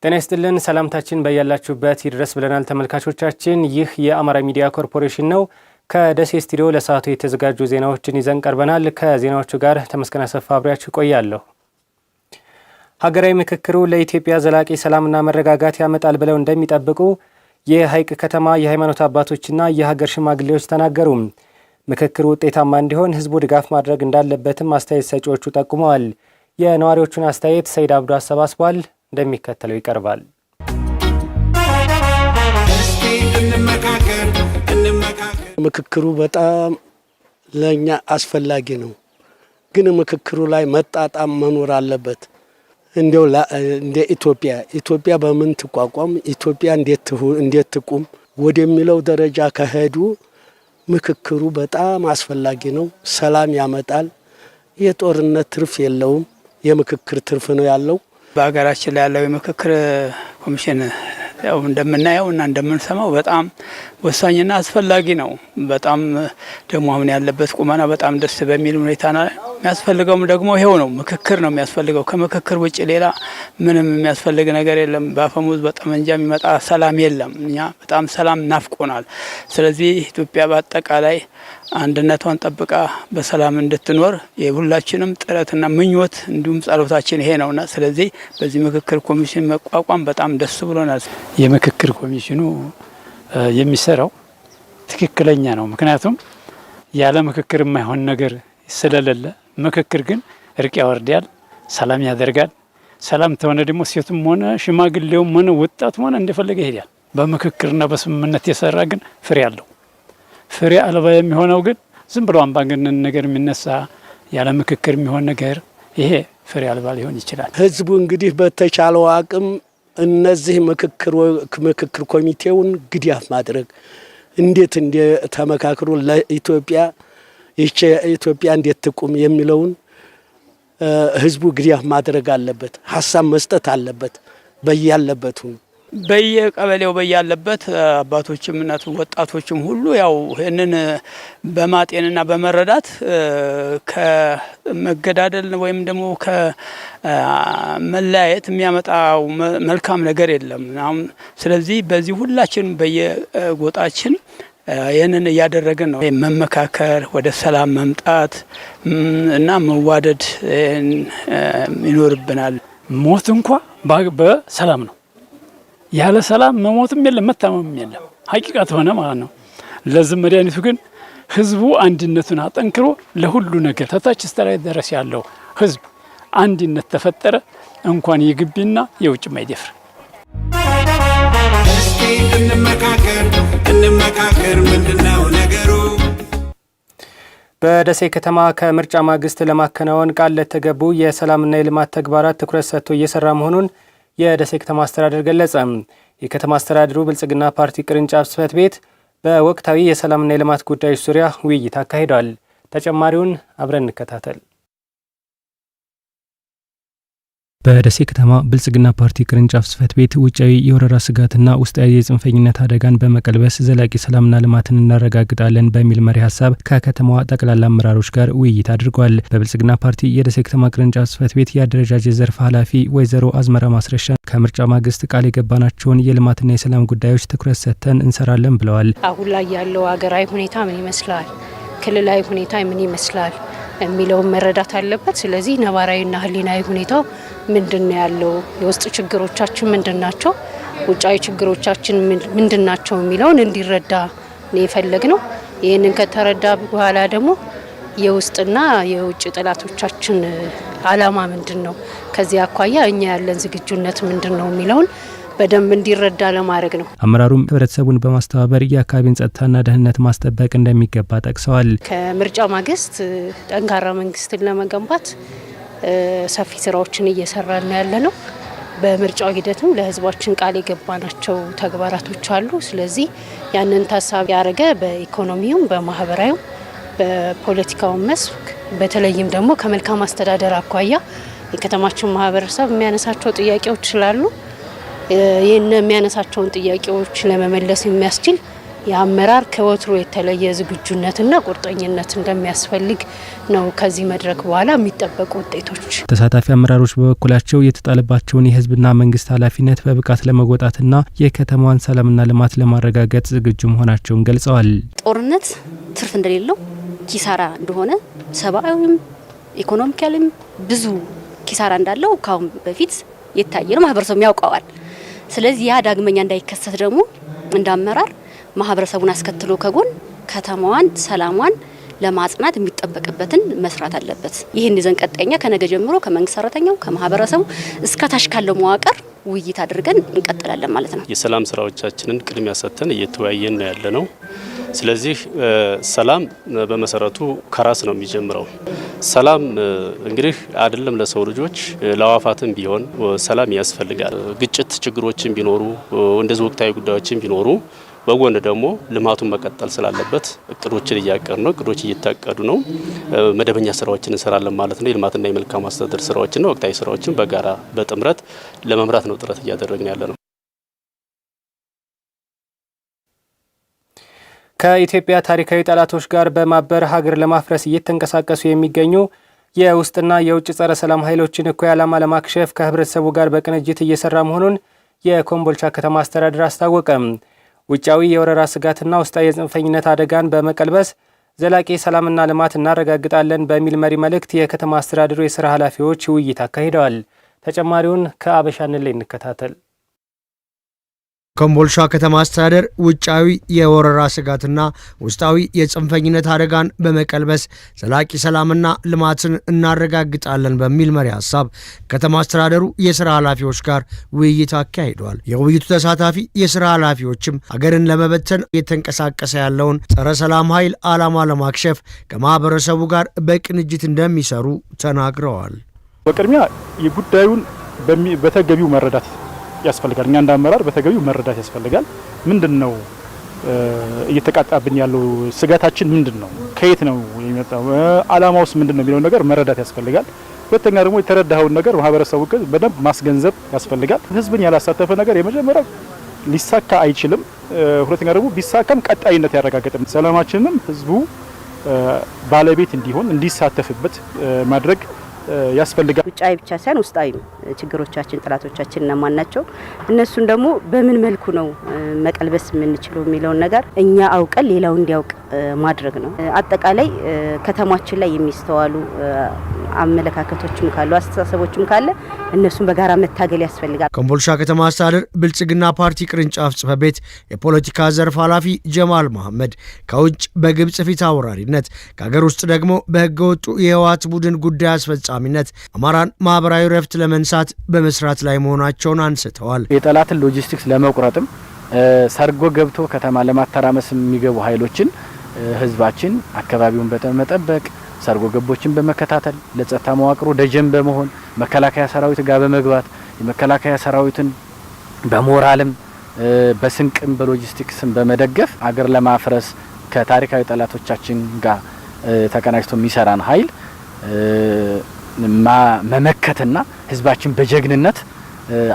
ጤና ይስጥልን ሰላምታችን በያላችሁበት ይድረስ ብለናል ተመልካቾቻችን። ይህ የአማራ ሚዲያ ኮርፖሬሽን ነው። ከደሴ ስቱዲዮ ለሰዓቱ የተዘጋጁ ዜናዎችን ይዘን ቀርበናል። ከዜናዎቹ ጋር ተመስገን አሰፋ አብሬያችሁ ቆያለሁ። ሀገራዊ ምክክሩ ለኢትዮጵያ ዘላቂ ሰላምና መረጋጋት ያመጣል ብለው እንደሚጠብቁ የሐይቅ ከተማ የሃይማኖት አባቶችና የሀገር ሽማግሌዎች ተናገሩ። ምክክሩ ውጤታማ እንዲሆን ህዝቡ ድጋፍ ማድረግ እንዳለበትም አስተያየት ሰጪዎቹ ጠቁመዋል። የነዋሪዎቹን አስተያየት ሰይድ አብዱ አሰባስቧል፣ እንደሚከተለው ይቀርባል። ምክክሩ በጣም ለኛ አስፈላጊ ነው፣ ግን ምክክሩ ላይ መጣጣም መኖር አለበት። እንደ ኢትዮጵያ በምን ትቋቋም፣ ኢትዮጵያ እንዴት ትቁም ወደሚለው ደረጃ ከሄዱ ምክክሩ በጣም አስፈላጊ ነው። ሰላም ያመጣል። የጦርነት ትርፍ የለውም፣ የምክክር ትርፍ ነው ያለው። በሀገራችን ላይ ያለው የምክክር ኮሚሽን ያው እንደምናየው እና እንደምንሰማው በጣም ወሳኝና አስፈላጊ ነው። በጣም ደግሞ አሁን ያለበት ቁመና በጣም ደስ በሚል ሁኔታ ነው። የሚያስፈልገውም ደግሞ ይሄው ነው፣ ምክክር ነው የሚያስፈልገው። ከምክክር ውጭ ሌላ ምንም የሚያስፈልግ ነገር የለም። በአፈሙዝ በጠመንጃ የሚመጣ ሰላም የለም። እኛ በጣም ሰላም ናፍቆናል። ስለዚህ ኢትዮጵያ በአጠቃላይ አንድነቷን ጠብቃ በሰላም እንድትኖር የሁላችንም ጥረትና ምኞት እንዲሁም ጸሎታችን ይሄ ነውና ስለዚህ በዚህ ምክክር ኮሚሽን መቋቋም በጣም ደስ ብሎናል። የምክክር ኮሚሽኑ የሚሰራው ትክክለኛ ነው። ምክንያቱም ያለ ምክክር የማይሆን ነገር ስለሌለ፣ ምክክር ግን እርቅ ያወርዳል፣ ሰላም ያደርጋል። ሰላም ተሆነ ደግሞ ሴቱም ሆነ ሽማግሌውም ሆነ ወጣቱም ሆነ እንደፈለገ ይሄዳል። በምክክርና በስምምነት የሰራ ግን ፍሬ አለው። ፍሬ አልባ የሚሆነው ግን ዝም ብሎ አምባገነን ነገር የሚነሳ ያለ ምክክር የሚሆን ነገር ይሄ ፍሬ አልባ ሊሆን ይችላል። ህዝቡ እንግዲህ በተቻለው አቅም እነዚህ ምክክር ኮሚቴውን ግዳፍ ማድረግ እንዴት ተመካክሮ ለኢትዮጵያ እንዴት ትቁም የሚለውን ህዝቡ ግዳፍ ማድረግ አለበት። ሀሳብ መስጠት አለበት በያለበት በየቀበሌው በያለበት አባቶችም እናቱ ወጣቶችም ሁሉ ያው ይህንን በማጤንና በመረዳት ከመገዳደል ወይም ደግሞ ከመለያየት የሚያመጣው መልካም ነገር የለም። ስለዚህ በዚህ ሁላችን በየጎጣችን ይህንን እያደረግን ነው። መመካከር፣ ወደ ሰላም መምጣት እና መዋደድ ይኖርብናል። ሞት እንኳ በሰላም ነው። ያለ ሰላም መሞትም የለም መታመምም የለም። ሀቂቃት ሆነ ማለት ነው። ለዚህ መድኃኒቱ ግን ህዝቡ አንድነቱን አጠንክሮ ለሁሉ ነገር ተታች እስከ ላይ ድረስ ያለው ህዝብ አንድነት ተፈጠረ እንኳን የግቢና የውጭ ማይደፍር። እስቲ እንመካከር ምንድነው ነገሩ? በደሴ ከተማ ከምርጫ ማግስት ለማከናወን ቃል ለተገቡ የሰላምና የልማት ተግባራት ትኩረት ሰጥቶ እየሰራ መሆኑን የደሴ ከተማ አስተዳደር ገለጸ። የከተማ አስተዳደሩ ብልጽግና ፓርቲ ቅርንጫፍ ጽሕፈት ቤት በወቅታዊ የሰላምና የልማት ጉዳዮች ዙሪያ ውይይት አካሂዷል። ተጨማሪውን አብረን እንከታተል። በደሴ ከተማ ብልጽግና ፓርቲ ቅርንጫፍ ጽሕፈት ቤት ውጫዊ የወረራ ስጋትና ውስጣዊ የጽንፈኝነት አደጋን በመቀልበስ ዘላቂ ሰላምና ልማትን እናረጋግጣለን በሚል መሪ ሀሳብ ከከተማዋ ጠቅላላ አመራሮች ጋር ውይይት አድርጓል። በብልጽግና ፓርቲ የደሴ ከተማ ቅርንጫፍ ጽሕፈት ቤት የአደረጃጀት ዘርፍ ኃላፊ ወይዘሮ አዝመራ ማስረሻ ከምርጫ ማግስት ቃል የገባናቸውን የልማትና የሰላም ጉዳዮች ትኩረት ሰጥተን እንሰራለን ብለዋል። አሁን ላይ ያለው ሀገራዊ ሁኔታ ምን ይመስላል፣ ክልላዊ ሁኔታ ምን ይመስላል የሚለውን መረዳት አለበት። ስለዚህ ነባራዊና ህሊናዊ ሁኔታው ምንድነው ያለው፣ የውስጥ ችግሮቻችን ምንድናቸው፣ ውጫዊ ችግሮቻችን ምንድናቸው የሚለውን እንዲረዳ ነው የፈለግነው። ይህንን ከተረዳ በኋላ ደግሞ የውስጥና የውጭ ጠላቶቻችን አላማ ምንድነው፣ ከዚህ አኳያ እኛ ያለን ዝግጁነት ምንድነው የሚለውን በደንብ እንዲረዳ ለማድረግ ነው። አመራሩም ህብረተሰቡን በማስተባበር የአካባቢን ጸጥታና ደህንነት ማስጠበቅ እንደሚገባ ጠቅሰዋል። ከምርጫ ማግስት ጠንካራ መንግስትን ለመገንባት ሰፊ ስራዎችን እየሰራን ያለ ነው። በምርጫው ሂደትም ለህዝባችን ቃል የገባናቸው ተግባራቶች አሉ። ስለዚህ ያንን ታሳቢ ያደረገ በኢኮኖሚውም፣ በማህበራዊም፣ በፖለቲካው መስክ በተለይም ደግሞ ከመልካም አስተዳደር አኳያ የከተማችን ማህበረሰብ የሚያነሳቸው ጥያቄዎች ስላሉ ይህን የሚያነሳቸውን ጥያቄዎች ለመመለስ የሚያስችል የአመራር ከወትሮ የተለየ ዝግጁነትና ቁርጠኝነት እንደሚያስፈልግ ነው ከዚህ መድረክ በኋላ የሚጠበቁ ውጤቶች። ተሳታፊ አመራሮች በበኩላቸው የተጣለባቸውን የህዝብና መንግስት ኃላፊነት በብቃት ለመወጣትና የከተማዋን ሰላምና ልማት ለማረጋገጥ ዝግጁ መሆናቸውን ገልጸዋል። ጦርነት ትርፍ እንደሌለው ኪሳራ እንደሆነ ሰብአዊም ኢኮኖሚካልም ብዙ ኪሳራ እንዳለው ካሁን በፊት የታየ ነው፣ ማህበረሰቡ ያውቀዋል። ስለዚህ ያ ዳግመኛ እንዳይከሰት ደግሞ እንዳመራር ማህበረሰቡን አስከትሎ ከጎን ከተማዋን ሰላሟን ለማጽናት የሚጠበቅበትን መስራት አለበት። ይህን ይዘን ቀጣይኛ ከነገ ጀምሮ ከመንግስት ሰራተኛው ከማህበረሰቡ እስከ ታች ካለው መዋቅር ውይይት አድርገን እንቀጥላለን ማለት ነው። የሰላም ስራዎቻችንን ቅድሚያ ሰጥተን እየተወያየን ነው ያለነው። ስለዚህ ሰላም በመሰረቱ ከራስ ነው የሚጀምረው። ሰላም እንግዲህ አይደለም ለሰው ልጆች ለአዋፋትም ቢሆን ሰላም ያስፈልጋል። ግጭት ችግሮችን ቢኖሩ እንደዚህ ወቅታዊ ጉዳዮችን ቢኖሩ በጎን ደግሞ ልማቱን መቀጠል ስላለበት እቅዶችን እያቀዱ ነው። እቅዶች እየታቀዱ ነው። መደበኛ ስራዎችን እንሰራለን ማለት ነው። የልማትና የመልካም አስተዳደር ስራዎችን ነው ወቅታዊ ስራዎችን በጋራ በጥምረት ለመምራት ነው ጥረት እያደረግን ያለ ነው። ከኢትዮጵያ ታሪካዊ ጠላቶች ጋር በማበር ሀገር ለማፍረስ እየተንቀሳቀሱ የሚገኙ የውስጥና የውጭ ጸረ ሰላም ኃይሎችን እኩይ ዓላማ ለማክሸፍ ከህብረተሰቡ ጋር በቅንጅት እየሰራ መሆኑን የኮምቦልቻ ከተማ አስተዳደር አስታወቀም። ውጫዊ የወረራ ስጋትና ውስጣዊ የጽንፈኝነት አደጋን በመቀልበስ ዘላቂ ሰላምና ልማት እናረጋግጣለን በሚል መሪ መልእክት የከተማ አስተዳደሩ የስራ ኃላፊዎች ውይይት አካሂደዋል። ተጨማሪውን ከአበሻን ላይ እንከታተል። ኮምቦልቻ ከተማ አስተዳደር ውጫዊ የወረራ ስጋትና ውስጣዊ የጽንፈኝነት አደጋን በመቀልበስ ዘላቂ ሰላምና ልማትን እናረጋግጣለን በሚል መሪ ሀሳብ ከተማ አስተዳደሩ የስራ ኃላፊዎች ጋር ውይይት አካሂደዋል። የውይይቱ ተሳታፊ የስራ ኃላፊዎችም ሀገርን ለመበተን እየተንቀሳቀሰ ያለውን ጸረ ሰላም ኃይል ዓላማ ለማክሸፍ ከማህበረሰቡ ጋር በቅንጅት እንደሚሰሩ ተናግረዋል። በቅድሚያ የጉዳዩን በተገቢው መረዳት ያስፈልጋል። እኛ እንዳመራር በተገቢው መረዳት ያስፈልጋል። ምንድነው እየተቃጣብን ያለው ስጋታችን ምንድነው? ከየት ነው የሚመጣው? ዓላማውስ ምንድነው የሚለው ነገር መረዳት ያስፈልጋል። ሁለተኛ ደግሞ የተረዳኸውን ነገር ማህበረሰቡ በደንብ ማስገንዘብ ያስፈልጋል። ህዝብን ያላሳተፈ ነገር የመጀመሪያው ሊሳካ አይችልም። ሁለተኛ ደግሞ ቢሳካም ቀጣይነት ያረጋግጥም። ሰላማችንንም ህዝቡ ባለቤት እንዲሆን እንዲሳተፍበት ማድረግ ያስፈልጋል። ውጫዊ ብቻ ሳይሆን ውስጣዊ ችግሮቻችን ጥላቶቻችን እነማን ናቸው፣ እነሱን ደግሞ በምን መልኩ ነው መቀልበስ የምንችለው የሚለውን ነገር እኛ አውቀን ሌላው እንዲያውቅ ማድረግ ነው። አጠቃላይ ከተማችን ላይ የሚስተዋሉ አመለካከቶችም ካሉ አስተሳሰቦችም ካለ እነሱን በጋራ መታገል ያስፈልጋል። ኮምቦልቻ ከተማ አስተዳደር ብልጽግና ፓርቲ ቅርንጫፍ ጽሕፈት ቤት የፖለቲካ ዘርፍ ኃላፊ ጀማል መሐመድ ከውጭ በግብጽ ፊት አውራሪነት ከሀገር ውስጥ ደግሞ በህገወጡ የህወሓት ቡድን ጉዳይ አስፈጻሚነት አማራን ማህበራዊ ረፍት ለመንሳት በመስራት ላይ መሆናቸውን አንስተዋል። የጠላትን ሎጂስቲክስ ለመቁረጥም ሰርጎ ገብቶ ከተማ ለማተራመስ የሚገቡ ኃይሎችን ህዝባችን አካባቢውን በመጠበቅ ሰርጎ ገቦችን በመከታተል ለጸጥታ መዋቅሩ ደጀን በመሆን መከላከያ ሰራዊት ጋር በመግባት የመከላከያ ሰራዊትን በሞራልም በስንቅም በሎጂስቲክስም በመደገፍ አገር ለማፍረስ ከታሪካዊ ጠላቶቻችን ጋር ተቀናጅቶ የሚሰራን ኃይል መመከትና ህዝባችን በጀግንነት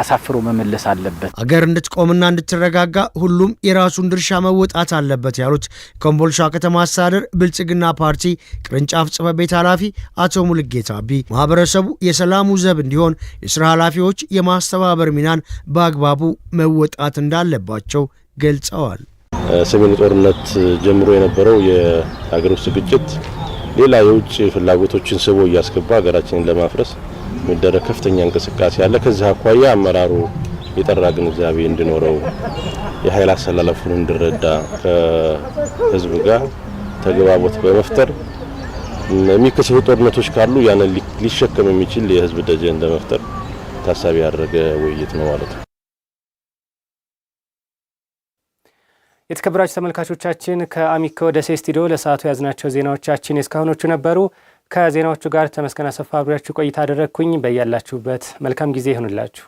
አሳፍሮ መመለስ አለበት። አገር እንድትቆምና እንድትረጋጋ ሁሉም የራሱን ድርሻ መወጣት አለበት ያሉት ኮምቦልቻ ከተማ አስተዳደር ብልጽግና ፓርቲ ቅርንጫፍ ጽሕፈት ቤት ኃላፊ አቶ ሙልጌታ አቢ ማህበረሰቡ የሰላሙ ዘብ እንዲሆን የስራ ኃላፊዎች የማስተባበር ሚናን በአግባቡ መወጣት እንዳለባቸው ገልጸዋል። ሰሜኑ ጦርነት ጀምሮ የነበረው የሀገር ውስጥ ግጭት ሌላ የውጭ ፍላጎቶችን ስቦ እያስገባ ሀገራችንን ለማፍረስ የሚደረግ ከፍተኛ እንቅስቃሴ አለ። ከዚህ አኳያ አመራሩ የጠራ ግንዛቤ እንዲኖረው የኃይል አሰላለፉን እንዲረዳ ከህዝብ ጋር ተግባቦት በመፍጠር የሚከሰቱ ጦርነቶች ካሉ ያንን ሊሸከም የሚችል የህዝብ ደጀን ለመፍጠር ታሳቢ ያደረገ ውይይት ነው ማለት ነው። የተከበራችሁ ተመልካቾቻችን ከአሚኮ ደሴ ስቱዲዮ ለሰዓቱ ያዝናቸው ዜናዎቻችን እስካሁኖቹ ነበሩ። ከዜናዎቹ ጋር ተመስገን አሰፋ አብሬያችሁ ቆይታ አደረግኩኝ። በያላችሁበት መልካም ጊዜ ይሁንላችሁ።